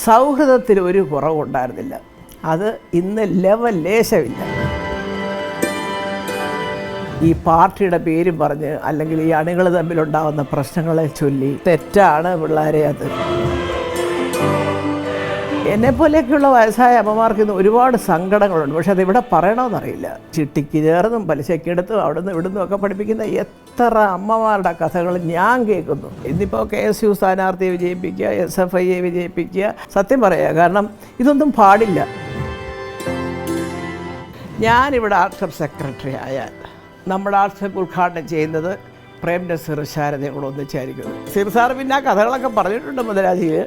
സൗഹൃദത്തിൽ ഒരു കുറവുണ്ടായിരുന്നില്ല. അത് ഇന്ന് ലേശമില്ല. ഈ പാർട്ടിയുടെ പേരും പറഞ്ഞ് അല്ലെങ്കിൽ ഈ അണികൾ തമ്മിലുണ്ടാകുന്ന പ്രശ്നങ്ങളെ ചൊല്ലി തെറ്റാണ് പിള്ളേരെ. അത് എന്നെപ്പോലെയൊക്കെയുള്ള വയസ്സായ അമ്മമാർക്ക് ഇന്ന് ഒരുപാട് സങ്കടങ്ങളുണ്ട്. പക്ഷെ അതിവിടെ പറയണമെന്നറിയില്ല. ചിട്ടിക്ക് ചേർന്നും പലിശക്കെടുത്തും അവിടുന്ന് ഇവിടുന്നും ഒക്കെ പഠിപ്പിക്കുന്ന എത്ര അമ്മമാരുടെ കഥകൾ ഞാൻ കേൾക്കുന്നു. ഇന്നിപ്പോൾ KSU സ്ഥാനാർത്ഥിയെ വിജയിപ്പിക്കുക, SFIയെ വിജയിപ്പിക്കുക, സത്യം പറയുക. കാരണം ഇതൊന്നും പാടില്ല. ഞാനിവിടെ ആർട്സ് ക്ലബ് സെക്രട്ടറി ആയാൽ നമ്മുടെ ആർട്സ് ക്ലബ് ഉദ്ഘാടനം ചെയ്യുന്നത് പ്രേം നസീർ ശാരദയും കൂടെ ഒന്നിച്ചായിരിക്കുന്നു. നസീർ സാർ പിന്നെ ആ കഥകളൊക്കെ പറഞ്ഞിട്ടുണ്ട് മുതലാളിയിൽ.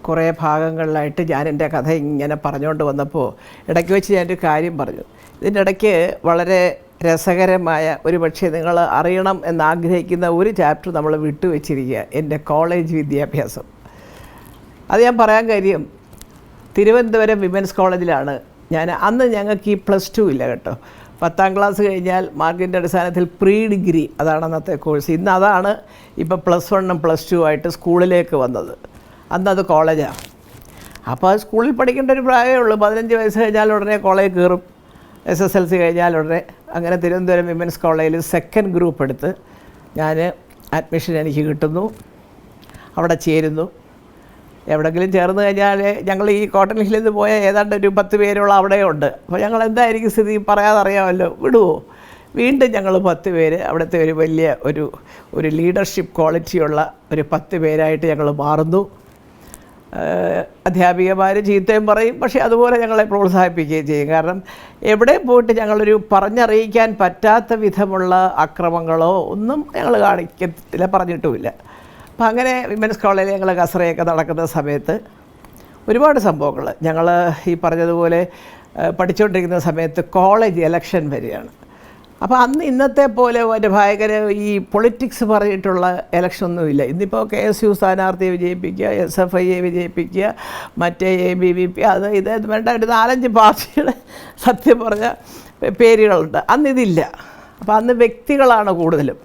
കുറേ ഭാഗങ്ങളിലായിട്ട് ഞാൻ എൻ്റെ കഥ ഇങ്ങനെ പറഞ്ഞുകൊണ്ട് വന്നപ്പോൾ ഇടയ്ക്ക് വെച്ച് ഞാനൊരു കാര്യം പറഞ്ഞു. ഇതിൻ്റെ ഇടയ്ക്ക് വളരെ രസകരമായ ഒരു പക്ഷേ നിങ്ങൾ അറിയണം എന്നാഗ്രഹിക്കുന്ന ഒരു ചാപ്റ്റർ നമ്മൾ വിട്ടുവെച്ചിരിക്കുക, എൻ്റെ കോളേജ് വിദ്യാഭ്യാസം. അത് ഞാൻ പറയാൻ കാര്യം, തിരുവനന്തപുരം വിമൻസ് കോളേജിലാണ് ഞാൻ. അന്ന് ഞങ്ങൾക്ക് ഈ +2 ഇല്ല കേട്ടോ. 10ാം ക്ലാസ് കഴിഞ്ഞാൽ മാർക്കിൻ്റെ അടിസ്ഥാനത്തിൽ പ്രീ ഡിഗ്രി, അതാണ് അന്നത്തെ കോഴ്സ്. ഇന്ന് അതാണ് ഇപ്പോൾ +1ഉം +2 ആയിട്ട് സ്കൂളിലേക്ക് വന്നത്. അന്നത് കോളേജാണ്. അപ്പോൾ സ്കൂളിൽ പഠിക്കേണ്ട ഒരു പ്രായമേ ഉള്ളൂ. 15 വയസ്സ് കഴിഞ്ഞാൽ ഉടനെ കോളേജ് കയറും. SSLC കഴിഞ്ഞാൽ ഉടനെ. അങ്ങനെ തിരുവനന്തപുരം വിമൻസ് കോളേജിൽ 2nd ഗ്രൂപ്പ് എടുത്ത് ഞാൻ അഡ്മിഷൻ എനിക്ക് കിട്ടുന്നു. അവിടെ ചേരുന്നു. എവിടെയെങ്കിലും ചേർന്ന് കഴിഞ്ഞാൽ ഞങ്ങൾ ഈ കോട്ടൺ ഹില്ലിൽ നിന്ന് പോയ ഏതാണ്ട് ഒരു 10 പേരോളം അവിടെയുണ്ട്. അപ്പോൾ ഞങ്ങൾ എന്തായിരിക്കും സ്ഥിതി പറയാതെ അറിയാമല്ലോ, വിടുമോ? വീണ്ടും ഞങ്ങൾ 10 പേര് അവിടുത്തെ ഒരു വലിയ ഒരു ലീഡർഷിപ്പ് ക്വാളിറ്റിയുള്ള ഒരു 10 പേരായിട്ട് ഞങ്ങൾ മാറുന്നു. അധ്യാപികമാർ ചീത്തയും പറയും, പക്ഷേ അതുപോലെ ഞങ്ങളെ പ്രോത്സാഹിപ്പിക്കുകയും ചെയ്യും. കാരണം എവിടെ പോയിട്ട് ഞങ്ങളൊരു പറഞ്ഞറിയിക്കാൻ പറ്റാത്ത വിധമുള്ള അക്രമങ്ങളോ ഒന്നും ഞങ്ങൾ കാണിക്കത്തില്ല, പറഞ്ഞിട്ടുമില്ല. അപ്പം അങ്ങനെ വിമൻസ് കോളേജിൽ ഞങ്ങൾ കസറയൊക്കെ നടക്കുന്ന സമയത്ത് ഒരുപാട് സംഭവങ്ങൾ ഞങ്ങൾ ഈ പറഞ്ഞതുപോലെ പഠിച്ചുകൊണ്ടിരിക്കുന്ന സമയത്ത് കോളേജ് ഇലക്ഷൻ വരികയാണ്. അപ്പോൾ അന്ന് ഇന്നത്തെ പോലെ ഒരു ഭയങ്കര ഈ പൊളിറ്റിക്സ് പറഞ്ഞിട്ടുള്ള ഇലക്ഷനൊന്നുമില്ല. ഇന്നിപ്പോൾ KSU സ്ഥാനാർത്ഥിയെ വിജയിപ്പിക്കുക, SFIയെ വിജയിപ്പിക്കുക, മറ്റേ ABVP, അത് ഇത് വേണ്ട ഒരു 4-5 പാർട്ടിയുടെ സത്യം പറഞ്ഞ പേരുകളുണ്ട്. അന്നിതില്ല. അപ്പോൾ അന്ന് വ്യക്തികളാണ് കൂടുതലും.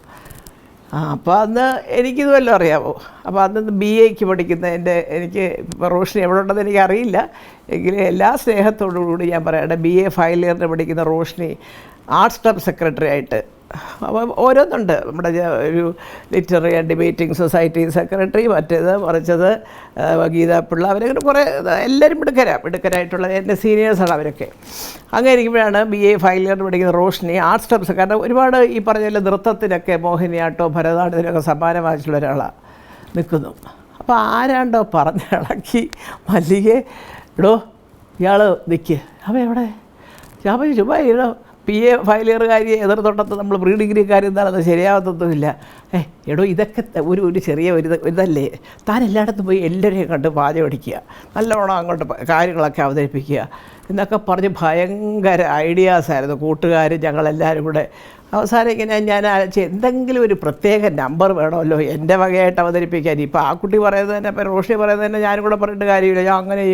അപ്പോൾ അന്ന് എനിക്കിത് വല്ലതും അറിയാമോ? അപ്പോൾ അന്ന് BAക്ക് പഠിക്കുന്ന എനിക്ക് ഇപ്പോൾ റോഷ്നി എവിടെ ഉണ്ടെന്ന് എനിക്കറിയില്ല, എങ്കിലും എല്ലാ സ്നേഹത്തോടുകൂടി ഞാൻ പറയട്ടെ, BA ഫൈനൽ ഇയറിന് പഠിക്കുന്ന റോഷ്നി ആർട്സ് ക്ലബ് സെക്രട്ടറി ആയിട്ട്. അപ്പോൾ ഓരോന്നുണ്ട്. നമ്മുടെ ഒരു literary and debating society secretary, മറ്റേത് മറിച്ചത് ഗീതാപിള്ള, അവരങ്ങനെ കുറേ എല്ലാവരും മിടുക്കരായിട്ടുള്ള എൻ്റെ സീനിയേഴ്സാണ് അവരൊക്കെ. അങ്ങനെ ഇരിക്കുമ്പോഴാണ് BA ഫൈനൽ ഇയറിന് പഠിക്കുന്ന റോഷ്നി ആർട്സ് ക്ലബ്, കാരണം ഒരുപാട് ഈ പറഞ്ഞ നൃത്തത്തിനൊക്കെ മോഹിനിയാട്ടോ ഭരതനാട്യത്തിനൊക്കെ സമ്മാനം വാങ്ങിച്ചുള്ള ഒരാളാണ് നിൽക്കുന്നു. അപ്പോൾ ആരാണ്ടോ പറഞ്ഞിളക്കി മല്ലികെ, ഇടോ ഇയാൾ നിൽക്കുക. അപ്പോൾ എവിടെ ഞാൻ ചുമ്മാ ഇടോ PA ഫൈനൽ ഇയറുകാരിയെ എതിർത്തോട്ടത്ത് നമ്മൾ പ്രീ ഡിഗ്രിക്കാർ എന്താണെന്ന് ശരിയാവത്തൊന്നുമില്ല. എടോ ഇതൊക്കെ ഒരു ചെറിയ ഇതല്ലേ, താൻ എല്ലായിടത്തും പോയി എല്ലാവരെയും കണ്ട് പാചകം അടിക്കുക, നല്ലവണ്ണം അങ്ങോട്ട് കാര്യങ്ങളൊക്കെ അവതരിപ്പിക്കുക എന്നൊക്കെ പറഞ്ഞ് ഭയങ്കര ഐഡിയാസായിരുന്നു കൂട്ടുകാരും ഞങ്ങളെല്ലാവരും കൂടെ. അവസാനം ഇങ്ങനെ ഞാൻ എന്തെങ്കിലും ഒരു പ്രത്യേക നമ്പർ വേണമല്ലോ എൻ്റെ വകയായിട്ട് അവതരിപ്പിക്കാൻ. ഇപ്പോൾ ആ കുട്ടി പറയുന്നത് തന്നെ, ഇപ്പോൾ റോഷി പറയുന്നത് തന്നെ ഞാനും കൂടെ പറഞ്ഞിട്ട് കാര്യമില്ല, ഞാൻ അങ്ങനെ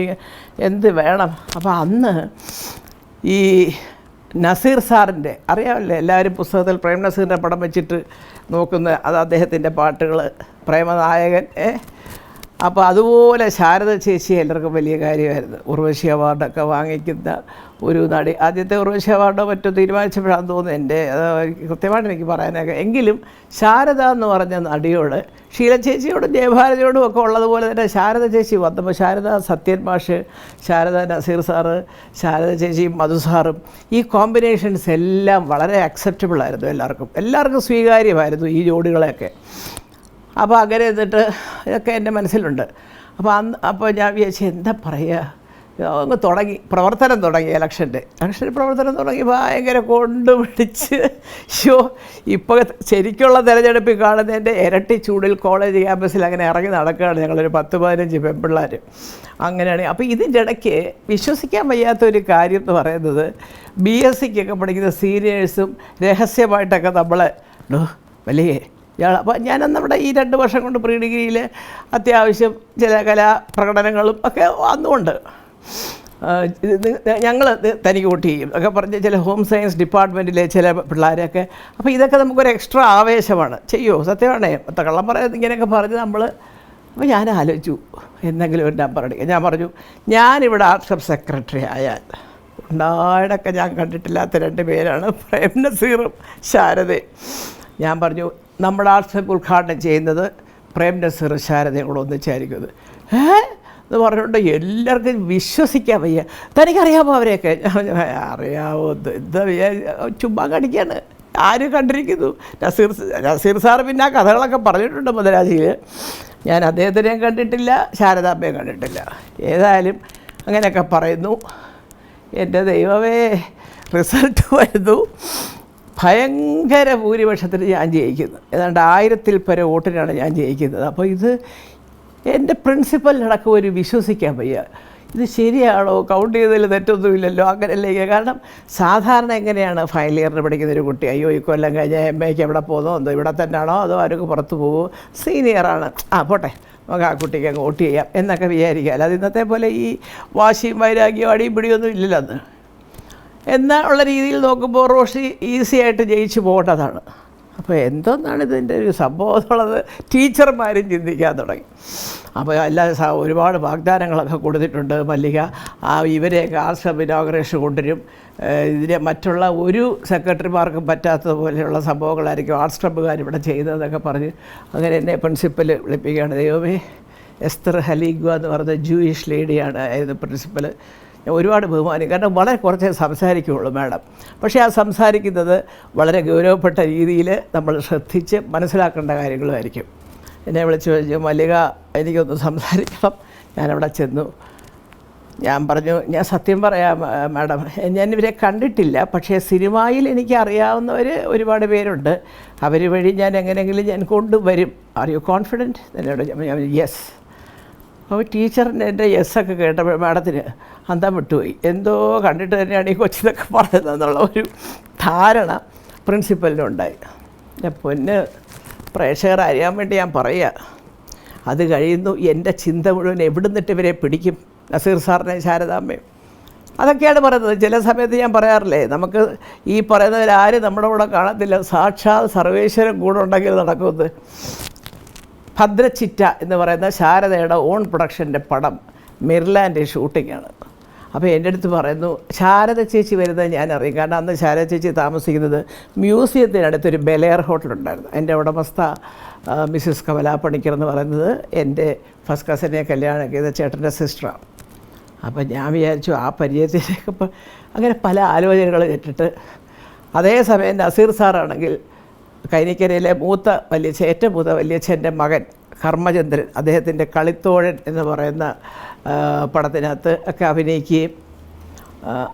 എന്ത് വേണം. അപ്പോൾ അന്ന് ഈ നസീർ സാറിൻ്റെ അറിയാമല്ലേ, എല്ലാവരും പുസ്തകത്തിൽ പ്രേം നസീറിൻ്റെ പടം വെച്ചിട്ട് നോക്കുന്ന, അത് അദ്ദേഹത്തിൻ്റെ പാട്ടുകൾ, പ്രേമനായകൻ. അപ്പോൾ അതുപോലെ ശാരദ ചേച്ചി എല്ലാവർക്കും വലിയ കാര്യമായിരുന്നു. ഉർവശി അവാർഡൊക്കെ വാങ്ങിക്കുന്ന ഒരു നടി. ആദ്യത്തെ ഉർവശി അവാർഡോ മറ്റോ തീരുമാനിച്ചപ്പോഴാണെന്ന് തോന്നുന്നു, എൻ്റെ കൃത്യമായിട്ട് എനിക്ക് പറയാനൊക്കെ. എങ്കിലും ശാരദ എന്ന് പറഞ്ഞ നടിയോട്, ഷീല ചേച്ചിയോടും ജയഭാരതിയോടും ഒക്കെ ഉള്ളതുപോലെ തന്നെ ശാരദ ചേച്ചി വന്നപ്പോൾ ശാരദ സത്യൻ മാഷ്, ശാരദ നസീർ സാറ്, ശാരദ ചേച്ചിയും മധു സാറും, ഈ കോമ്പിനേഷൻസ് എല്ലാം വളരെ അക്സെപ്റ്റബിൾ ആയിരുന്നു. എല്ലാവർക്കും സ്വീകാര്യമായിരുന്നു ഈ ജോഡികളെയൊക്കെ. അപ്പോൾ അങ്ങനെ എന്നിട്ട് ഇതൊക്കെ എൻ്റെ മനസ്സിലുണ്ട്. അപ്പോൾ ഞാൻ വിചാരിച്ചു എന്താ പറയുക, അങ്ങ് പ്രവർത്തനം തുടങ്ങി. ഇലക്ഷൻ പ്രവർത്തനം തുടങ്ങി ഭയങ്കര കൊണ്ടുപിടിച്ച് ഇപ്പോൾ ശരിക്കുള്ള തിരഞ്ഞെടുപ്പിൽ കാണുന്നതിൻ്റെ ഇരട്ടി ചൂടിൽ കോളേജ് ക്യാമ്പസിൽ അങ്ങനെ ഇറങ്ങി നടക്കുകയാണ് ഞങ്ങളൊരു 10-15 പെൺപിള്ളേർ. അങ്ങനെയാണ്. അപ്പോൾ ഇതിൻ്റെ ഇടയ്ക്ക് വിശ്വസിക്കാൻ വയ്യാത്തൊരു കാര്യം എന്ന് പറയുന്നത്, BSCക്കൊക്കെ പഠിക്കുന്ന സീനിയേഴ്സും രഹസ്യമായിട്ടൊക്കെ നമ്മളെ വലിയ അപ്പോൾ ഞാനന്ന് അവിടെ ഈ 2 വർഷം കൊണ്ട് പ്രീ ഡിഗ്രിയിൽ അത്യാവശ്യം ചില കലാപ്രകടനങ്ങളും ഒക്കെ വന്നുകൊണ്ട് ഞങ്ങൾ തനിക്ക് വോട്ട് ചെയ്യും ഒക്കെ പറഞ്ഞ് ചില ഹോം സയൻസ് ഡിപ്പാർട്ട്മെൻറ്റിലെ ചില പിള്ളേരൊക്കെ. അപ്പോൾ ഇതൊക്കെ നമുക്കൊരു എക്സ്ട്രാ ആവേശമാണ്. ചെയ്യുമോ? സത്യമാണേ, കള്ളം പറയാൻ ഇങ്ങനെയൊക്കെ പറഞ്ഞ് നമ്മൾ. അപ്പോൾ ഞാൻ ആലോചിച്ചു എന്തെങ്കിലും ഒരു നമ്പർ അടിക്കുക. ഞാൻ പറഞ്ഞു, ഞാനിവിടെ ആർട്ട് ക്ലബ് സെക്രട്ടറി ആയാൽ ഉണ്ടായിടൊക്കെ ഞാൻ കണ്ടിട്ടില്ലാത്ത 2 പേരാണ് പ്രേം നസീറും ശാരദയും. ഞാൻ പറഞ്ഞു, നമ്മുടെ ആർട്ട് ക്ലബ് ഉദ്ഘാടനം ചെയ്യുന്നത് പ്രേം നസീറും ശാരദയും കൂടെ ഒന്നിച്ചായിരിക്കും. എന്ന് പറഞ്ഞുകൊണ്ട് എല്ലാവർക്കും വിശ്വസിക്കാൻ വയ്യ. തനിക്കറിയാമോ അവരെയൊക്കെ? അറിയാമോ? എന്താ ചുമ്മാ കടിക്കാണ്. ആരും കണ്ടിരിക്കുന്നു? നസീർ സാറ് പിന്നെ ആ കഥകളൊക്കെ പറഞ്ഞിട്ടുണ്ട് മുതലാജിയിൽ. ഞാൻ അദ്ദേഹത്തിനെയും കണ്ടിട്ടില്ല, ശാരദാമ്മയും കണ്ടിട്ടില്ല. ഏതായാലും അങ്ങനെയൊക്കെ പറയുന്നു. എൻ്റെ ദൈവമേ, റിസൾട്ട് വരുന്നു. ഭയങ്കര ഭൂരിപക്ഷത്തിന് ഞാൻ ജയിക്കുന്നു. ഏതാണ്ട് 1000-ൽ പരം വോട്ടിനാണ് ഞാൻ ജയിക്കുന്നത്. അപ്പോൾ ഇത് എൻ്റെ പ്രിൻസിപ്പലിനടക്കം ഒരു വിശ്വസിക്കാൻ വയ്യ. ഇത് ശരിയാണോ? കൗണ്ട് ചെയ്തതിൽ തെറ്റൊന്നുമില്ലല്ലോ, അങ്ങനെയല്ലേ? കാരണം സാധാരണ എങ്ങനെയാണ് ഫൈനൽ ഇയറിന് പഠിക്കുന്നൊരു കുട്ടി, അയ്യോ ഈ കൊല്ലം കഴിഞ്ഞാൽ MAക്ക് എവിടെ പോകുന്നോ എന്തോ, ഇവിടെ തന്നെയാണോ അതോ ആർക്ക് പുറത്ത് പോകുമോ, സീനിയറാണ്, പോട്ടെ നമുക്ക് ആ കുട്ടിക്ക് അങ്ങ് വോട്ട് ചെയ്യാം എന്നൊക്കെ വിചാരിക്കുക. അല്ലാതെ ഇന്നത്തെ പോലെ ഈ വാശിയും വൈരാഗ്യവും അടിയും പിടിയൊന്നും ഇല്ലല്ലോ അന്ന്. എന്നുള്ള രീതിയിൽ നോക്കുമ്പോൾ റോഷി ഈസി ആയിട്ട് ജയിച്ചു പോകേണ്ടതാണ്. അപ്പോൾ എന്തോന്നാണ് ഇതിൻ്റെ ഒരു സംഭവം എന്നുള്ളത് ടീച്ചർമാരും ചിന്തിക്കാൻ തുടങ്ങി. അപ്പോൾ ഒരുപാട് വാഗ്ദാനങ്ങളൊക്കെ കൊടുത്തിട്ടുണ്ട് മല്ലിക. ഇവരെയൊക്കെ ആർട്സ് ക്ലബ് ഇനോഗ്രേഷൻ കൊണ്ടുവരും, ഇതിനെ മറ്റുള്ള ഒരു സെക്രട്ടറിമാർക്കും പറ്റാത്തതുപോലെയുള്ള സംഭവങ്ങളായിരിക്കും ആർട്സ് ക്ലബ്ബുകാർ ഇവിടെ ചെയ്യുന്നതെന്നൊക്കെ പറഞ്ഞ് അങ്ങനെ എന്നെ പ്രിൻസിപ്പൽ വിളിപ്പിക്കുകയാണ്. ദൈവമേ, എസ്തർ ഹലീഗ്വ എന്ന് പറഞ്ഞ ജൂയിഷ് ലേഡിയാണ് ആയിരുന്നു പ്രിൻസിപ്പൽ. ഞാൻ ഒരുപാട് ബഹുമാനിക്കും. കാരണം വളരെ കുറച്ചേ സംസാരിക്കുകയുള്ളൂ മാഡം. പക്ഷേ ആ സംസാരിക്കുന്നത് വളരെ ഗൗരവപ്പെട്ട രീതിയിൽ നമ്മൾ ശ്രദ്ധിച്ച് മനസ്സിലാക്കേണ്ട കാര്യങ്ങളുമായിരിക്കും. എന്നെ വിളിച്ച് ചോദിച്ചു, മല്ലിക എനിക്കൊന്ന് സംസാരിക്കണം. ഞാനവിടെ ചെന്നു. ഞാൻ പറഞ്ഞു, ഞാൻ സത്യം പറയാം മാഡം, ഞാൻ ഇവരെ കണ്ടിട്ടില്ല, പക്ഷേ സിനിമയിൽ എനിക്ക് അറിയാവുന്നവർ ഒരുപാട് പേരുണ്ട്. അവർ വഴി ഞാൻ എങ്ങനെയെങ്കിലും ഞാൻ കൊണ്ടുവരും. Are you confident? എന്നോട് ഞാൻ യെസ്. അപ്പോൾ ടീച്ചറിൻ്റെ എൻ്റെ യെസ്സൊക്കെ കേട്ടപ്പോൾ മാഡത്തിന് അന്തം വിട്ടുപോയി. എന്തോ കണ്ടിട്ട് തന്നെയാണ് ഈ കൊച്ചിനൊക്കെ പറയുന്നതെന്നുള്ള ഒരു ധാരണ പ്രിൻസിപ്പലിനുണ്ടായി. എൻ്റെ പൊന്ന് പ്രേക്ഷകർ അറിയാൻ വേണ്ടി ഞാൻ പറയുക, അത് കഴിയുന്നു. എൻ്റെ ചിന്ത മുഴുവൻ എവിടുന്നിട്ട് ഇവരെ പിടിക്കും, നസീർ സാറിനെ ശാരദാമ്മയും. അതൊക്കെയാണ് പറയുന്നത്. ചില സമയത്ത് ഞാൻ പറയാറില്ലേ, നമുക്ക് ഈ പറയുന്നവരാരും നമ്മുടെ കൂടെ കാണത്തില്ല, സാക്ഷാൽ സർവേശ്വരൻ കൂടെ ഉണ്ടെങ്കിൽ നടക്കുന്നത്. ഭദ്രച്ചിറ്റ എന്ന് പറയുന്ന ശാരദയുടെ ഓൺ പ്രൊഡക്ഷൻ്റെ പടം മെർലാൻഡ് ഷൂട്ടിങ്ങാണ്. അപ്പോൾ എൻ്റെ അടുത്ത് പറയുന്നു, ശാരദ ചേച്ചി വരുന്നത് ഞാൻ അറിയും. കാരണം അന്ന് ശാരദ ചേച്ചി താമസിക്കുന്നത് മ്യൂസിയത്തിനടുത്തൊരു ബെലേർ ഹോട്ടലുണ്ടായിരുന്നു. എൻ്റെ ഉടമസ്ഥ മിസ്സിസ് കമലാ പണിക്കർ എന്ന് പറയുന്നത് എൻ്റെ ഫസ്റ്റ് കസിനെ കല്യാണം ചെയ്ത ചേട്ടൻ്റെ സിസ്റ്ററാണ്. അപ്പോൾ ഞാൻ വിചാരിച്ചു ആ പരിചയത്തിലേക്ക് ഇപ്പോൾ അങ്ങനെ പല ആലോചനകൾ കേട്ടിട്ട്. അതേസമയം നസീർ സാറാണെങ്കിൽ കൈനിക്കരയിലെ ഏറ്റവും മൂത്ത വല്യച്ഛൻ്റെ മകൻ കർമ്മചന്ദ്രൻ, അദ്ദേഹത്തിൻ്റെ കളിത്തോഴൻ എന്ന് പറയുന്ന പടത്തിനകത്ത് ഒക്കെ അഭിനയിക്കുകയും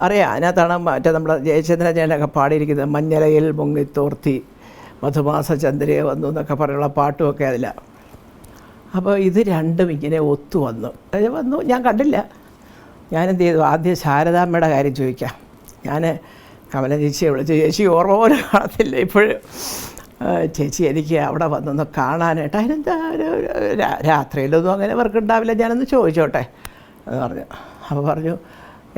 അറിയാം. അതിനകത്താണ് നമ്മുടെ ജയചന്ദ്രൻ ചേട്ടനൊക്കെ പാടിയിരിക്കുന്നത്, മഞ്ഞലയിൽ മുങ്ങിത്തോർത്തി മധുമാസ ചന്ദ്രയെ വന്നു എന്നൊക്കെ പറഞ്ഞുള്ള പാട്ടുമൊക്കെ അതിലാണ്. അപ്പോൾ ഇത് രണ്ടും ഇങ്ങനെ ഒത്തു വന്നു. ഞാൻ കണ്ടില്ല. ഞാനെന്ത് ചെയ്തു, ആദ്യം ശാരദാമ്മയുടെ കാര്യം ചോദിക്കാം. ഞാൻ കമല ചേച്ചിയെ വിളിച്ചു, ചേച്ചി ഓർമ്മ പോലെ കാണത്തില്ല ഇപ്പോഴും. ചേച്ചി എനിക്ക് അവിടെ വന്നൊന്ന് കാണാനായിട്ട്. അതിനെന്താ രാത്രിയിലൊന്നും അങ്ങനെ വർക്ക് ഉണ്ടാവില്ല, ഞാനൊന്ന് ചോദിച്ചോട്ടെ എന്ന് പറഞ്ഞു. അപ്പോൾ പറഞ്ഞു,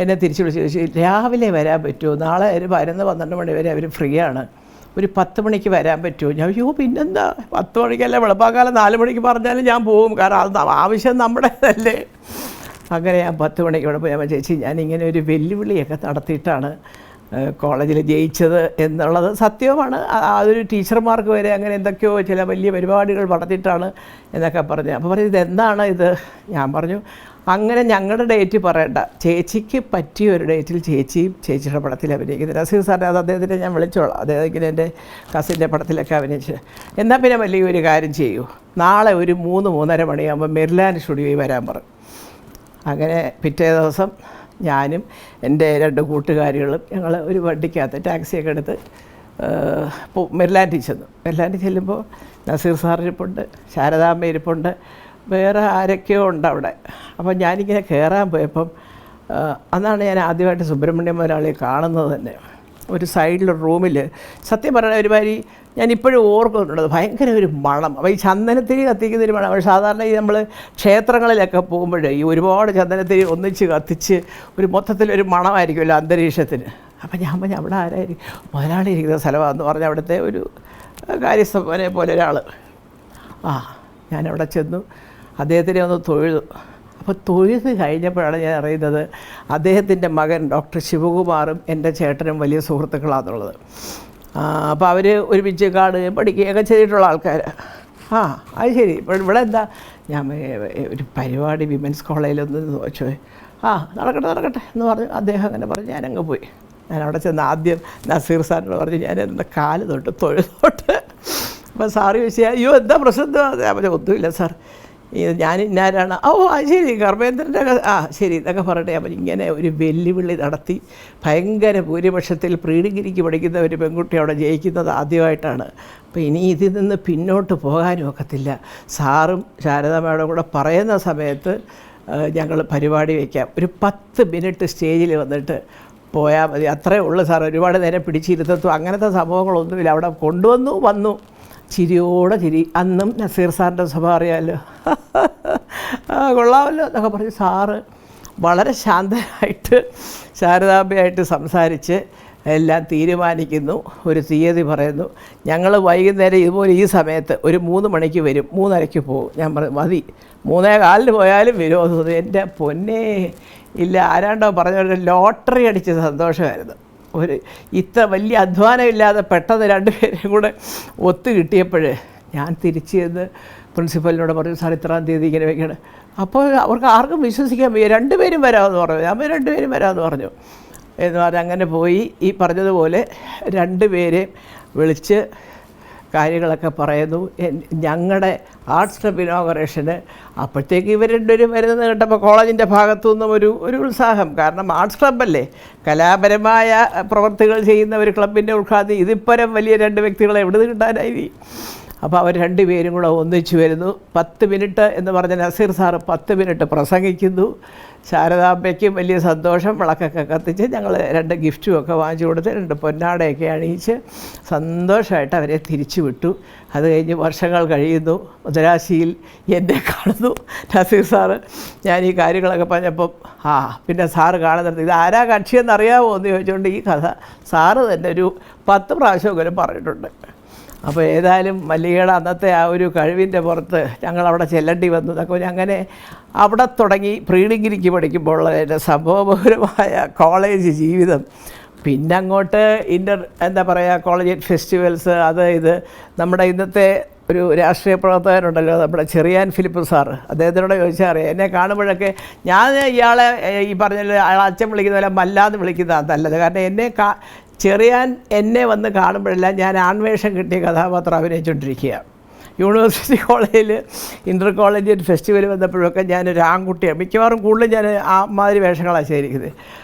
എന്നെ തിരിച്ച് വിളിച്ച് ചോദിച്ചു, രാവിലെ വരാൻ പറ്റുമോ? നാളെ ഒരു 11-12 മണി വരെ അവർ ഫ്രീ ആണ്, ഒരു 10 മണിക്ക് വരാൻ പറ്റുമോ? ഞാൻ അയ്യോ പിന്നെന്താ, 10 മണിക്കല്ല, വെളുപ്പാക്കാലം 4 മണിക്ക് പറഞ്ഞാലും ഞാൻ പോകും, കാരണം അത് ആവശ്യം നമ്മുടേതല്ലേ. അങ്ങനെ ഞാൻ 10 മണിക്ക് ഇവിടെ പോയാൽ, ചേച്ചി ഞാനിങ്ങനെ ഒരു വെല്ലുവിളിയൊക്കെ നടത്തിയിട്ടാണ് കോളേജിൽ ജയിച്ചത് എന്നുള്ളത് സത്യവുമാണ്. അതൊരു ടീച്ചർമാർക്ക് വരെ അങ്ങനെ എന്തൊക്കെയോ ചില വലിയ പരിപാടികൾ നടത്തിയിട്ടാണ് എന്നൊക്കെ പറഞ്ഞു. അപ്പോൾ പറഞ്ഞു, ഇതെന്താണ് ഇത്? ഞാൻ പറഞ്ഞു, അങ്ങനെ ഞങ്ങളുടെ ഡേറ്റ് പറയണ്ട, ചേച്ചിക്ക് പറ്റിയ ഒരു ഡേറ്റിൽ ചേച്ചിയും ചേച്ചിയുടെ പടത്തിൽ അഭിനയിക്കുന്നത്. നസീർ സാറിനെ അത് അദ്ദേഹത്തിനെ ഞാൻ വിളിച്ചോളാം, അദ്ദേഹത്തിന് എൻ്റെ കസിൻ്റെ പടത്തിലൊക്കെ അഭിനയിച്ച്. എന്നാൽ പിന്നെ വലിയൊരു കാര്യം ചെയ്യൂ, നാളെ ഒരു 3-3:30 മണിയാകുമ്പോൾ മെർലാൻഡ് സ്റ്റുഡിയോയിൽ വരാൻ പറഞ്ഞു. അങ്ങനെ പിറ്റേ ദിവസം ഞാനും എൻ്റെ 2 കൂട്ടുകാരികളും ഞങ്ങൾ ഒരു വണ്ടിക്കകത്ത് ടാക്സിയൊക്കെ എടുത്ത് മെർലാൻഡിൽ ചെന്നു. മെർലാൻഡിൽ ചെല്ലുമ്പോൾ നസീർ സാർ ഇരിപ്പുണ്ട്, ശാരദാമ്മ ഇരിപ്പുണ്ട്, വേറെ ആരൊക്കെയോ ഉണ്ട് അവിടെ. അപ്പോൾ ഞാനിങ്ങനെ കയറാൻ പോയപ്പം അന്നാണ് ഞാൻ ആദ്യമായിട്ട് സുബ്രഹ്മണ്യം മുതലാളിയെ കാണുന്നത് തന്നെ. ഒരു സൈഡിലൊരു റൂമിൽ സത്യം പറയുന്ന ഒരുമാതിരി ഞാനിപ്പോഴും ഓർക്കുന്നുണ്ട്, ഭയങ്കര ഒരു മണം. അപ്പോൾ ഈ ചന്ദനത്തിരി കത്തിക്കുന്നൊരു മണം. പക്ഷേ സാധാരണ ഈ നമ്മൾ ക്ഷേത്രങ്ങളിലൊക്കെ പോകുമ്പോൾ ഈ ഒരുപാട് ചന്ദനത്തിരി ഒന്നിച്ച് കത്തിച്ച് ഒരു മൊത്തത്തിലൊരു മണമായിരിക്കുമല്ലോ അന്തരീക്ഷത്തിന്. അപ്പം ഞാൻ പറഞ്ഞു അവിടെ ആരായിരിക്കും, മുതലാളി ഇരിക്കുന്ന സ്ഥലമാണെന്ന് പറഞ്ഞ് അവിടുത്തെ ഒരു കാര്യസ്ഥനെ പോലെ ഒരാൾ. ഞാനവിടെ ചെന്നു, അദ്ദേഹത്തിനെ ഒന്ന് തൊഴുതു. അപ്പോൾ തൊഴുത് കഴിഞ്ഞപ്പോഴാണ് ഞാൻ അറിയുന്നത് അദ്ദേഹത്തിൻ്റെ മകൻ ഡോക്ടർ ശിവകുമാറും എൻ്റെ ചേട്ടനും വലിയ സുഹൃത്തുക്കളാണെന്നുള്ളത്. അപ്പോൾ അവർ ഒരുമിച്ച് കാണുകയും പഠിക്കുകയൊക്കെ ചെയ്തിട്ടുള്ള ആൾക്കാർ. അത് ശരി. ഇപ്പോൾ ഇവിടെ എന്താ, ഞാൻ ഒരു പരിപാടി വിമൻസ് കോളേജിലൊന്ന് ചോദിച്ചു. നടക്കട്ടെ എന്ന് പറഞ്ഞു. അദ്ദേഹം അങ്ങനെ പറഞ്ഞു. ഞാനങ്ങ് പോയി. ഞാൻ അവിടെ ചെന്ന് ആദ്യം നസീർ സാറിനോട് പറഞ്ഞു, ഞാൻ എൻ്റെ കാല് തൊട്ട് തൊഴുതോട്ട്. അപ്പോൾ സാറ് ചോദിച്ചാൽ അയ്യോ എന്താ പ്രശ്നം? ഞാൻ പറഞ്ഞു ഒന്നുമില്ല സാർ, ഞാൻ ഇന്നാരാണ്. അത് ശരി, കർമ്മേന്ദ്രൻ്റെ ശരി എന്നൊക്കെ പറഞ്ഞിട്ട് ഞാൻ ഇങ്ങനെ ഒരു വെല്ലുവിളി നടത്തി. ഭയങ്കര ഭൂരിപക്ഷത്തിൽ പ്രീ ഡിഗ്രിക്ക് പഠിക്കുന്ന ഒരു പെൺകുട്ടി അവിടെ ജയിക്കുന്നത് ആദ്യമായിട്ടാണ്. അപ്പോൾ ഇനി ഇതിൽ നിന്ന് പിന്നോട്ട് പോകാനും ഒക്കത്തില്ല. സാറും ശാരദാമ്മയുടെ കൂടെ പറയുന്ന സമയത്ത് ഞങ്ങൾ പരിപാടി വയ്ക്കാം, ഒരു 10 മിനിറ്റ് സ്റ്റേജിൽ വന്നിട്ട് പോയാൽ മതി, അത്രയേ ഉള്ളൂ സാർ, ഒരുപാട് നേരം പിടിച്ചിരുത്തത്തും അങ്ങനത്തെ സംഭവങ്ങളൊന്നുമില്ല. അവിടെ വന്നു ചിരിയോടെ ചിരി. അന്നും നസീർ സാറിൻ്റെ സ്വഭാവം അറിയാമല്ലോ, കൊള്ളാമല്ലോ എന്നൊക്കെ പറഞ്ഞ് സാറ് വളരെ ശാന്തനായിട്ട് ശാരദാമ്മയായിട്ട് സംസാരിച്ച് എല്ലാം തീരുമാനിക്കുന്നു. ഒരു തീയതി പറയുന്നു. ഞങ്ങൾ വൈകുന്നേരം ഇതുപോലെ ഈ സമയത്ത് ഒരു 3 മണിക്ക് വരും, 3:30 പോകും. ഞാൻ പറഞ്ഞു മതി, 3:15 പോയാലും വരുമോ? എൻ്റെ പൊന്നേ ഇല്ല, ആരാണ്ടോ പറഞ്ഞ ലോട്ടറി അടിച്ച സന്തോഷമായിരുന്നു. ഇത്ര വലിയ അധ്വാനമില്ലാതെ പെട്ടെന്ന് 2 പേരെയും കൂടെ ഒത്തു കിട്ടിയപ്പോൾ ഞാൻ തിരിച്ച് ചെന്ന് പ്രിൻസിപ്പലിനോട് പറഞ്ഞു, സാർ ഇത്രാം തീയതി ഇങ്ങനെ വയ്ക്കണം. അപ്പോൾ അവർക്ക് ആർക്കും വിശ്വസിക്കാൻ വയ്യ. 2 പേരും വരാമെന്ന് പറഞ്ഞു. ഞാൻ 2 പേരും വരാമെന്ന് പറഞ്ഞു എന്ന് പറഞ്ഞ് അങ്ങനെ പോയി. ഈ പറഞ്ഞതുപോലെ 2 പേരെ വിളിച്ച് കാര്യങ്ങളൊക്കെ പറയുന്നു. ഞങ്ങളുടെ ആർട്സ് ക്ലബ് ഇനോഗ്രേഷന് അപ്പോഴത്തേക്ക് ഇവർ 2 പേരും വരുന്നത് കേട്ടപ്പോൾ കോളേജിൻ്റെ ഭാഗത്തു നിന്നും ഒരു ഉത്സാഹം. കാരണം ആർട്സ് ക്ലബ്ബല്ലേ, കലാപരമായ പ്രവർത്തികൾ ചെയ്യുന്ന ഒരു ക്ലബിൻ്റെ ഉദ്ഘാടനം. ഇതിപ്പരം വലിയ 2 വ്യക്തികളെ എവിടെ നിന്ന് കിട്ടാനായി? അപ്പോൾ അവർ 2 പേരും കൂടെ ഒന്നിച്ചു വരുന്നു. 10 മിനിറ്റ് എന്ന് പറഞ്ഞ നസീർ സാറ് 10 മിനിറ്റ് പ്രസംഗിക്കുന്നു. ശാരദാമ്മയ്ക്കും വലിയ സന്തോഷം. വിളക്കൊക്കെ കത്തിച്ച് ഞങ്ങൾ 2 ഗിഫ്റ്റും ഒക്കെ വാങ്ങിച്ചു കൊടുത്ത് 2 പൊന്നാടയൊക്കെ അണിയിച്ച് സന്തോഷമായിട്ട് അവരെ തിരിച്ചു വിട്ടു. അത് കഴിഞ്ഞ് വർഷങ്ങൾ കഴിയുന്നു. മദ്രാശിയിൽ എന്നെ കാണുന്നു നസീർ സാറ്. ഞാൻ ഈ കാര്യങ്ങളൊക്കെ പറഞ്ഞപ്പം പിന്നെ സാറ് കാണുന്നുണ്ട്. ഇത് ആരാ കക്ഷിയെന്നറിയാമോ എന്ന് ചോദിച്ചുകൊണ്ട് ഈ കഥ സാറ് തന്നെ ഒരു 10 പ്രാവശ്യമെങ്കിലും പറഞ്ഞിട്ടുണ്ട്. അപ്പോൾ ഏതായാലും മല്ലികയുടെ അന്നത്തെ ആ ഒരു കഴിവിൻ്റെ പുറത്ത് ഞങ്ങളവിടെ ചെല്ലേണ്ടി വന്നു. അതൊക്കെ അങ്ങനെ അവിടെ തുടങ്ങി പ്രീ ഡിഗ്രിക്ക് പഠിക്കുമ്പോൾ എൻ്റെ സംഭവബഹുലമായ കോളേജ് ജീവിതം. പിന്നെ അങ്ങോട്ട് എന്താ പറയുക, കോളേജ് ഫെസ്റ്റിവൽസ്, ഇത് നമ്മുടെ ഇന്നത്തെ ഒരു രാഷ്ട്രീയ പ്രവർത്തകനുണ്ടല്ലോ, നമ്മുടെ ചെറിയാൻ ഫിലിപ്പ് സാറ്, അദ്ദേഹത്തിനോട് ചോദിച്ചാൽ അറിയാം. എന്നെ കാണുമ്പോഴൊക്കെ ഞാൻ ഇയാളെ ഈ പറഞ്ഞ അച്ഛൻ വിളിക്കുന്ന പോലെ മല്ലാന്ന് വിളിക്കുന്നതാണ് നല്ലത്. കാരണം ചെറിയാൻ എന്നെ വന്ന് കാണുമ്പോഴെല്ലാം ഞാൻ ആൺവേഷം കിട്ടിയ കഥാപാത്രം അഭിനയിച്ചുകൊണ്ടിരിക്കുക. യൂണിവേഴ്സിറ്റി കോളേജിൽ ഇൻ്റർ കോളേജിൽ ഫെസ്റ്റിവൽ വന്നപ്പോഴൊക്കെ ഞാനൊരു ആൺകുട്ടിയാണ്. മിക്കവാറും കൂടുതലും ഞാൻ ആ മാതിരി വേഷങ്ങളാണ് ശരിക്കുന്നത്.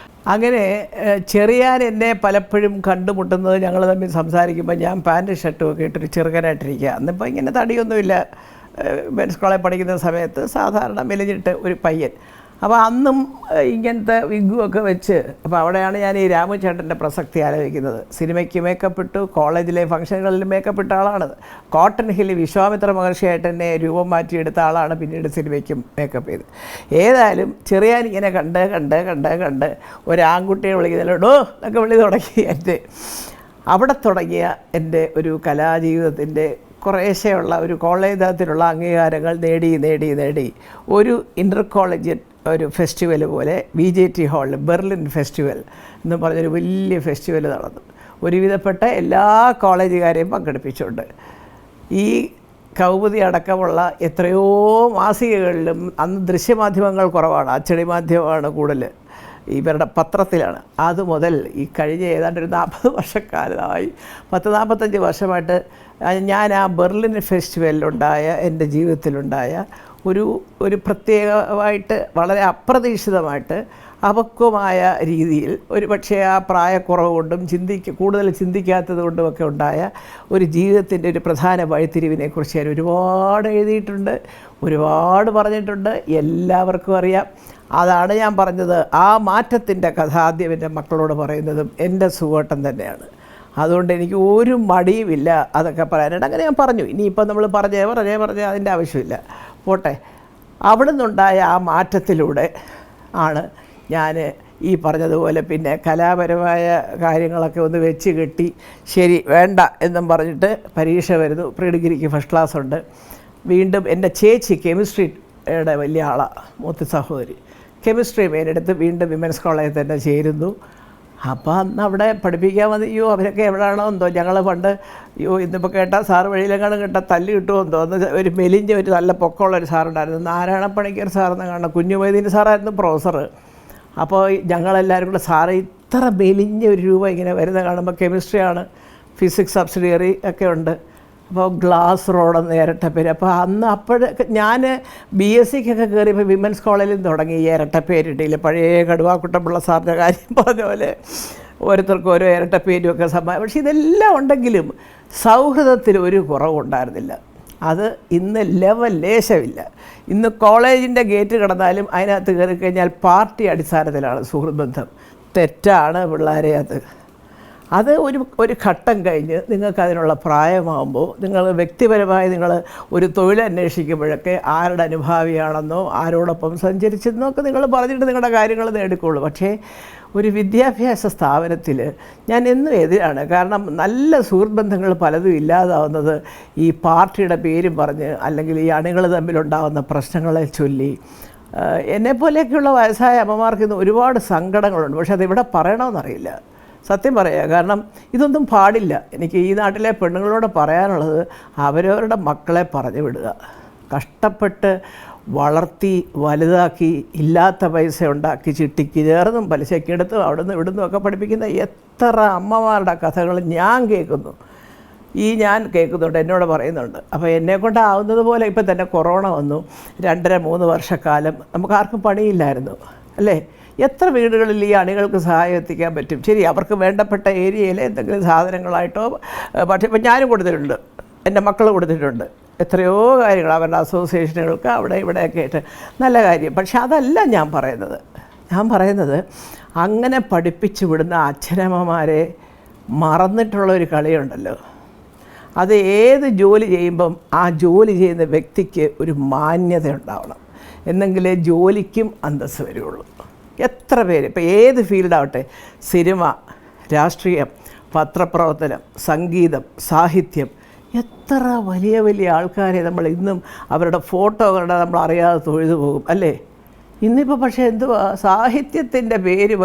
അങ്ങനെ ചെറിയാൻ എന്നെ പലപ്പോഴും കണ്ടുമുട്ടുന്നത് ഞങ്ങൾ തമ്മിൽ സംസാരിക്കുമ്പോൾ ഞാൻ പാൻറ്റ് ഷർട്ടും ഒക്കെ ഇട്ടൊരു ചെറുക്കനായിട്ടിരിക്കുക. അന്നിപ്പോൾ ഇങ്ങനെ തടിയൊന്നുമില്ല. മെൻസ് കോളേജ് പഠിക്കുന്ന സമയത്ത് സാധാരണ മെലിഞ്ഞിട്ട് ഒരു പയ്യൻ. അപ്പോൾ അന്നും ഇങ്ങനത്തെ വിഗ്ഗുമൊക്കെ വെച്ച്, അപ്പോൾ അവിടെയാണ് ഞാൻ ഈ രാമുചേട്ടൻ്റെ പ്രസക്തി ആലോചിക്കുന്നത്. സിനിമയ്ക്ക് മേക്കപ്പ് ഇട്ടു, കോളേജിലെ ഫംഗ്ഷനുകളിൽ മേക്കപ്പ് ഇട്ട ആളാണ്. കോട്ടൺ ഹില്ല് വിശ്വാമിത്ര മഹർഷിയായിട്ട് എന്നെ രൂപം മാറ്റിയെടുത്ത ആളാണ് പിന്നീട് സിനിമയ്ക്കും മേക്കപ്പ് ചെയ്ത്. ഏതായാലും ചെറിയാൻ ഇങ്ങനെ കണ്ട് ഒരാൺകുട്ടിയെ വിളിക്കുന്നില്ലടോ എന്നൊക്കെ വിളി തുടങ്ങി. അവിടെ തുടങ്ങിയ എൻ്റെ ഒരു കലാജീവിതത്തിൻ്റെ കുറേശ്ശെയുള്ള ഒരു കോളേജ് തലത്തിലുള്ള അംഗീകാരങ്ങൾ നേടി ഒരു ഇൻ്റർ കോളേജ് ഒരു ഫെസ്റ്റിവൽ പോലെ VJT ഹാളിൽ ബെർലിൻ ഫെസ്റ്റിവൽ എന്ന് പറഞ്ഞൊരു വലിയ ഫെസ്റ്റിവൽ നടന്നു. ഒരുവിധപ്പെട്ട എല്ലാ കോളേജുകാരെയും പങ്കെടുപ്പിച്ചുകൊണ്ട് ഈ കൗമുദി അടക്കമുള്ള എത്രയോ മാസികകളിലും അന്ന് ദൃശ്യമാധ്യമങ്ങൾ കുറവാണ്, അച്ചടി മാധ്യമമാണ് കൂടുതൽ, ഇവരുടെ പത്രത്തിലാണ്. അതുമുതൽ ഈ കഴിഞ്ഞ ഏതാണ്ട് ഒരു 40 വർഷക്കാലമായി 40-45 വർഷമായിട്ട് ഞാൻ ആ ബെർലിൻ ഫെസ്റ്റിവലിലുണ്ടായ എൻ്റെ ജീവിതത്തിലുണ്ടായ ഒരു പ്രത്യേകമായിട്ട് വളരെ അപ്രതീക്ഷിതമായിട്ട് അപക്വമായ രീതിയിൽ ഒരു പക്ഷേ ആ പ്രായക്കുറവ് കൊണ്ടും കൂടുതൽ ചിന്തിക്കാത്തത് കൊണ്ടുമൊക്കെ ഉണ്ടായ ഒരു ജീവിതത്തിൻ്റെ ഒരു പ്രധാന വഴിത്തിരിവിനെക്കുറിച്ച് ഞാൻ ഒരുപാട് എഴുതിയിട്ടുണ്ട്, ഒരുപാട് പറഞ്ഞിട്ടുണ്ട്, എല്ലാവർക്കും അറിയാം. അതാണ് ഞാൻ പറഞ്ഞത്, ആ മാറ്റത്തിൻ്റെ കഥ ആദ്യം എൻ്റെ മക്കളോട് പറയുന്നതും എൻ്റെ സുഖോട്ടം തന്നെയാണ്. അതുകൊണ്ട് എനിക്ക് ഒരു മടിയുമില്ല അതൊക്കെ പറയാനായിട്ട്. അങ്ങനെ ഞാൻ പറഞ്ഞു. ഇനിയിപ്പോൾ നമ്മൾ പറഞ്ഞേ അതിൻ്റെ ആവശ്യമില്ല, പോട്ടെ. അവിടെ നിന്നുണ്ടായ ആ മാറ്റത്തിലൂടെ ആണ് ഞാൻ ഈ പറഞ്ഞതുപോലെ പിന്നെ കലാപരമായ കാര്യങ്ങളൊക്കെ ഒന്ന് വെച്ച് കെട്ടി ശരി വേണ്ട എന്നും പറഞ്ഞിട്ട് പരീക്ഷ വരുന്നു. പ്രീ ഡിഗ്രിക്ക് ഫസ്റ്റ് ക്ലാസ് ഉണ്ട്. വീണ്ടും എൻ്റെ ചേച്ചി കെമിസ്ട്രിയുടെ വലിയ ആളാണ്, മൂത്ത സഹോദരി, കെമിസ്ട്രി മെയിനെടുത്ത് വീണ്ടും വിമൻസ് കോളേജിൽ തന്നെ ചേരുന്നു. അപ്പോൾ അന്ന് അവിടെ പഠിപ്പിക്കാൻ മതി. അവരൊക്കെ എവിടെയാണോ എന്തോ, ഞങ്ങൾ പണ്ട് ഇന്നിപ്പോൾ കേട്ടാൽ സാറ് വഴിയിലെങ്ങാനും കേട്ടാൽ തല്ല് കിട്ടുമോ എന്തോ. അന്ന് ഒരു മെലിഞ്ഞ ഒരു നല്ല പൊക്കമുള്ള ഒരു സാറുണ്ടായിരുന്നു, നാരായണ പണിക്കർ സാറെന്ന് കാണണം, കുഞ്ഞുമൈദീൻ സാറായിരുന്നു പ്രൊഫസർ. അപ്പോൾ ഞങ്ങളെല്ലാവരും കൂടെ സാറ് ഇത്ര മെലിഞ്ഞ ഒരു രൂപ ഇങ്ങനെ വരുന്ന കാണുമ്പോൾ, കെമിസ്ട്രിയാണ്, ഫിസിക്സ് സബ്സിഡിയറി ഒക്കെ ഉണ്ട്. അപ്പോൾ ഗ്ലാസ് റോഡെന്ന് ഇരട്ടപ്പേര്. അപ്പോൾ അപ്പോഴൊക്കെ ഞാൻ BSc-ക്കൊക്കെ കയറിയപ്പോൾ വിമൻസ് കോളേജിൽ തുടങ്ങി ഈ ഇരട്ടപ്പേരിട്ടില്ല. പഴയ കടുവാക്കുട്ടമ്പിള്ള സാറിൻ്റെ കാര്യം പറഞ്ഞ പോലെ ഓരോരുത്തർക്കും ഓരോ ഇരട്ടപ്പേരുമൊക്കെ പക്ഷേ ഇതെല്ലാം ഉണ്ടെങ്കിലും സൗഹൃദത്തിൽ ഒരു കുറവുണ്ടായിരുന്നില്ല. അത് ഇന്ന് ലേശമില്ല. ഇന്ന് കോളേജിൻ്റെ ഗേറ്റ് കടന്നാലും അതിനകത്ത് കയറി കഴിഞ്ഞാൽ പാർട്ടി അടിസ്ഥാനത്തിലാണ് സുഹൃത്ത് ബന്ധം. തെറ്റാണ് പിള്ളേരെ. അത് ഒരു ഘട്ടം കഴിഞ്ഞ് നിങ്ങൾക്കതിനുള്ള പ്രായമാകുമ്പോൾ നിങ്ങൾ വ്യക്തിപരമായി നിങ്ങൾ ഒരു തൊഴിൽ അന്വേഷിക്കുമ്പോഴൊക്കെ ആരുടെ അനുഭാവിയാണെന്നോ ആരോടൊപ്പം സഞ്ചരിച്ചെന്നോ ഒക്കെ നിങ്ങൾ പറഞ്ഞിട്ട് നിങ്ങളുടെ കാര്യങ്ങൾ നേടിക്കൊള്ളൂ. പക്ഷേ ഒരു വിദ്യാഭ്യാസ സ്ഥാപനത്തിൽ ഞാൻ എന്നും എതിരാണ്. കാരണം നല്ല സുഹൃത്ത് ബന്ധങ്ങൾ പലതും ഇല്ലാതാവുന്നത് ഈ പാർട്ടിയുടെ പേരും പറഞ്ഞ്, അല്ലെങ്കിൽ ഈ അണികൾ തമ്മിലുണ്ടാകുന്ന പ്രശ്നങ്ങളെ ചൊല്ലി. എന്നെപ്പോലെയൊക്കെയുള്ള വയസ്സായ അമ്മമാർക്ക് ഇന്ന് ഒരുപാട് സങ്കടങ്ങളുണ്ട്. പക്ഷെ അതിവിടെ പറയണമെന്നറിയില്ല, സത്യം പറയുക. കാരണം ഇതൊന്നും പാടില്ല. എനിക്ക് ഈ നാട്ടിലെ പെണ്ണുങ്ങളോട് പറയാനുള്ളത്, അവരവരുടെ മക്കളെ പറഞ്ഞു വിടുക. കഷ്ടപ്പെട്ട് വളർത്തി വലുതാക്കി ഇല്ലാത്ത പൈസ ഉണ്ടാക്കി ചിട്ടിക്ക് ചേർന്നും പലിശക്കെടുത്തും അവിടുന്ന് ഇവിടുന്നും ഒക്കെ പഠിപ്പിക്കുന്ന എത്ര അമ്മമാരുടെ കഥകൾ ഞാൻ കേൾക്കുന്നുണ്ട്, എന്നോട് പറയുന്നുണ്ട്. അപ്പോൾ എന്നെക്കൊണ്ടാവുന്നത് പോലെ ഇപ്പം തന്നെ കൊറോണ വന്നു, 2.5-3 വർഷക്കാലം നമുക്കാർക്കും പണിയില്ലായിരുന്നു, അല്ലേ? എത്ര വീടുകളിൽ ഈ അണികൾക്ക് സഹായം എത്തിക്കാൻ പറ്റും? ശരി, അവർക്ക് വേണ്ടപ്പെട്ട ഏരിയയിൽ എന്തെങ്കിലും സാധനങ്ങളായിട്ടോ, പക്ഷേ ഇപ്പം ഞാനും കൊടുത്തിട്ടുണ്ട്, എൻ്റെ മക്കൾ കൊടുത്തിട്ടുണ്ട്, എത്രയോ കാര്യങ്ങൾ അവരുടെ അസോസിയേഷനുകൾക്ക് അവിടെ ഇവിടെയൊക്കെ ആയിട്ട്. നല്ല കാര്യം. പക്ഷെ അതല്ല ഞാൻ പറയുന്നത് അങ്ങനെ പഠിപ്പിച്ചു വിടുന്ന അച്ഛനമ്മമാരെ മറന്നിട്ടുള്ളൊരു കളിയുണ്ടല്ലോ. അത് ഏത് ജോലി ചെയ്യുമ്പം ആ ജോലി ചെയ്യുന്ന വ്യക്തിക്ക് ഒരു മാന്യത ഉണ്ടാവണം, എന്നെങ്കിലേ ജോലിക്കും അന്തസ്സ് വരുള്ളൂ. എത്ര പേര്, ഇപ്പോൾ ഏത് ഫീൽഡാവട്ടെ, സിനിമ, രാഷ്ട്രീയം, പത്രപ്രവർത്തനം, സംഗീതം, സാഹിത്യം, എത്ര വലിയ വലിയ ആൾക്കാരെ നമ്മൾ ഇന്നും അവരുടെ ഫോട്ടോ കണ്ടാൽ നമ്മൾ അറിയാതെ തൊഴുതു പോകും, അല്ലേ? ഇന്നിപ്പോൾ പക്ഷേ എന്തുവാ, സാഹിത്യത്തിൻ്റെ പേര്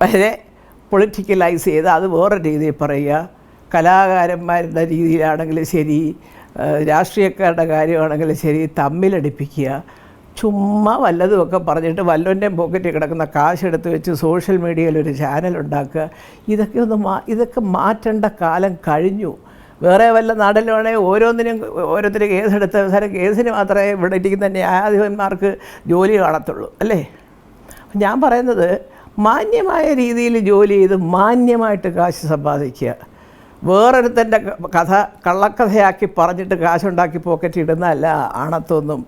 വരെ പൊളിറ്റിക്കലൈസ് ചെയ്ത് അത് വേറെ രീതിയിൽ പറയുക. കലാകാരന്മാരുടെ രീതിയിലാണെങ്കിലും ശരി, രാഷ്ട്രീയക്കാരുടെ കാര്യമാണെങ്കിലും ശരി, തമ്മിലടിപ്പിക്കുക. ചുമ്മാ വല്ലതുമൊക്കെ പറഞ്ഞിട്ട് വല്ലവൻ്റെയും പോക്കറ്റിൽ കിടക്കുന്ന കാശെടുത്ത് വെച്ച് സോഷ്യൽ മീഡിയയിൽ ഒരു ചാനലുണ്ടാക്കുക. ഇതൊക്കെ മാറ്റേണ്ട കാലം കഴിഞ്ഞു. വേറെ വല്ല നാട്ടിലാണെങ്കിൽ ഓരോരുത്തരും കേസെടുത്ത് അവസാനം കേസിന് മാത്രമേ ഇവിടെ ഇരിക്കുന്ന ന്യായാധിപന്മാർക്ക് ജോലി കാണത്തുള്ളൂ, അല്ലേ? ഞാൻ പറയുന്നത് മാന്യമായ രീതിയിൽ ജോലി ചെയ്ത് മാന്യമായിട്ട് കാശ് സമ്പാദിക്കുക. വേറൊരുത്തൻ്റെ കഥ കള്ളക്കഥയാക്കി പറഞ്ഞിട്ട് കാശുണ്ടാക്കി പോക്കറ്റ് ഇടുന്നതല്ല ആണത്വമെന്നും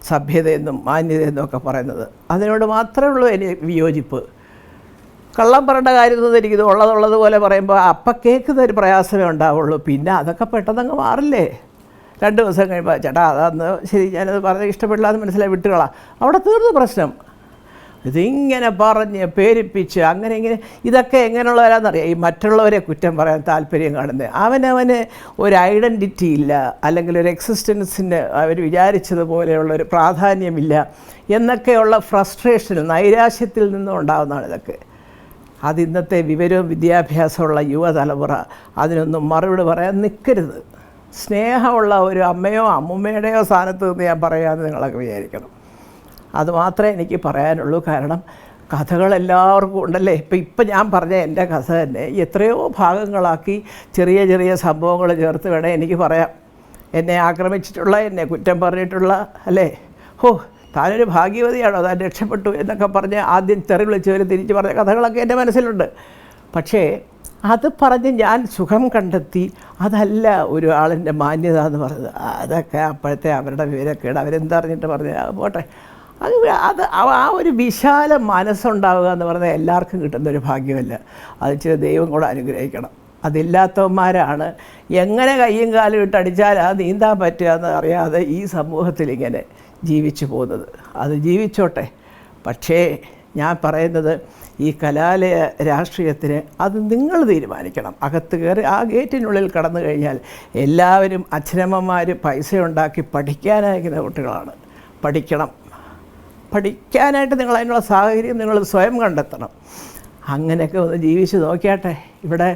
സഭ്യതയെന്നും മാന്യതയെന്നും ഒക്കെ പറയുന്നത്. അതിനോട് മാത്രമേ ഉള്ളൂ എനിക്ക് വിയോജിപ്പ്. കള്ളം പറയേണ്ട കാര്യമൊന്നും എനിക്കിത് ഉള്ളതുപോലെ പറയുമ്പോൾ അപ്പം കേൾക്കുന്ന ഒരു പ്രയാസമേ ഉണ്ടാവുള്ളൂ. പിന്നെ അതൊക്കെ പെട്ടെന്നങ്ങ് മാറില്ലേ? 2 ദിവസം കഴിയുമ്പോൾ ചേട്ടാ അതാന്ന് ശരി, ഞാനത് പറഞ്ഞ് ഇഷ്ടപ്പെടില്ല എന്ന് മനസ്സിലായി വിട്ടുകളാം, അവിടെ തീർന്നു പ്രശ്നം. ഇതിങ്ങനെ പറഞ്ഞ് പേരിപ്പിച്ച് അങ്ങനെ ഇങ്ങനെ ഇതൊക്കെ എങ്ങനെയുള്ളവരാണെന്നറിയാം. ഈ മറ്റുള്ളവരെ കുറ്റം പറയാൻ താല്പര്യം കാണുന്നത്. അവനവന് ഒരു ഐഡൻറ്റിറ്റി ഇല്ല, അല്ലെങ്കിൽ ഒരു എക്സിസ്റ്റൻസിന് അവർ വിചാരിച്ചതുപോലെയുള്ളൊരു പ്രാധാന്യമില്ല എന്നൊക്കെയുള്ള ഫ്രസ്ട്രേഷൻ, നൈരാശ്യത്തിൽ നിന്നും ഉണ്ടാകുന്നതാണ് ഇതൊക്കെ. അത് ഇന്നത്തെ വിവരവും വിദ്യാഭ്യാസമുള്ള യുവതലമുറ അതിനൊന്നും മറുപടി പറയാൻ നിൽക്കരുത്. സ്നേഹമുള്ള ഒരു അമ്മയോ അമ്മുമ്മയുടെയോ സ്ഥാനത്ത് നിന്ന് ഞാൻ പറയാമെന്ന് നിങ്ങളൊക്കെ വിചാരിക്കണം. അതുമാത്രമേ എനിക്ക് പറയാനുള്ളൂ. കാരണം കഥകളെല്ലാവർക്കും ഉണ്ടല്ലേ. ഇപ്പം ഞാൻ പറഞ്ഞ എൻ്റെ കഥ തന്നെ എത്രയോ ഭാഗങ്ങളാക്കി ചെറിയ ചെറിയ സംഭവങ്ങൾ ചേർത്ത് വേണേൽ എനിക്ക് പറയാം. എന്നെ ആക്രമിച്ചിട്ടുള്ള, എന്നെ കുറ്റം പറഞ്ഞിട്ടുള്ള, അല്ലേ, താനൊരു ഭാഗ്യവതിയാണോ, താൻ രക്ഷപ്പെട്ടു എന്നൊക്കെ പറഞ്ഞ് ആദ്യം തെറി വിളിച്ചവർ തിരിച്ച് പറഞ്ഞ കഥകളൊക്കെ എൻ്റെ മനസ്സിലുണ്ട്. പക്ഷേ അത് പറഞ്ഞ് ഞാൻ സുഖം കണ്ടെത്തി, അതല്ല ഒരു ആളിൻ്റെ മാന്യത എന്ന് പറയുന്നത്. അതൊക്കെ അപ്പോഴത്തെ അവരുടെ വിവരക്കേട്, അവരെന്തറിഞ്ഞിട്ട് പറഞ്ഞ് പോട്ടെ. അത് ആ ഒരു വിശാല മനസ്സുണ്ടാവുക എന്ന് പറഞ്ഞാൽ എല്ലാവർക്കും കിട്ടുന്നൊരു ഭാഗ്യമല്ല. അത് ഇച്ചിരി ദൈവം കൂടെ അനുഗ്രഹിക്കണം. അതില്ലാത്തവന്മാരാണ് എങ്ങനെ കയ്യും കാലും ഇട്ടടിച്ചാൽ അത് നീന്താൻ പറ്റുക എന്ന് അറിയാതെ ഈ സമൂഹത്തിൽ ഇങ്ങനെ ജീവിച്ചു പോകുന്നത്. അത് ജീവിച്ചോട്ടെ. പക്ഷേ ഞാൻ പറയുന്നത് ഈ കലാലയ രാഷ്ട്രീയത്തിന് അത് നിങ്ങൾ തീരുമാനിക്കണം. അകത്ത് കയറി ആ ഗേറ്റിനുള്ളിൽ കടന്നു കഴിഞ്ഞാൽ എല്ലാവരും അച്ഛനമ്മമാർ പൈസ ഉണ്ടാക്കി പഠിക്കാനയക്കുന്ന കുട്ടികളാണ്. പഠിക്കാനായിട്ട് നിങ്ങൾ അതിനുള്ള സാഹചര്യം നിങ്ങൾ സ്വയം കണ്ടെത്തണം. അങ്ങനെയൊക്കെ ഒന്ന് ജീവിച്ച് നോക്കിയാട്ടെ. ഇവിടെ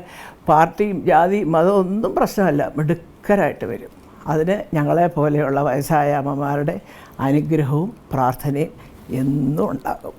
പാർട്ടിയും ജാതിയും മതവും ഒന്നും പ്രശ്നമല്ല, മിടുക്കരായിട്ട് വരും. അതിന് ഞങ്ങളെ പോലെയുള്ള വയസ്സായ അമ്മമാരുടെ അനുഗ്രഹവും പ്രാർത്ഥനയും എന്നും ഉണ്ടാകും.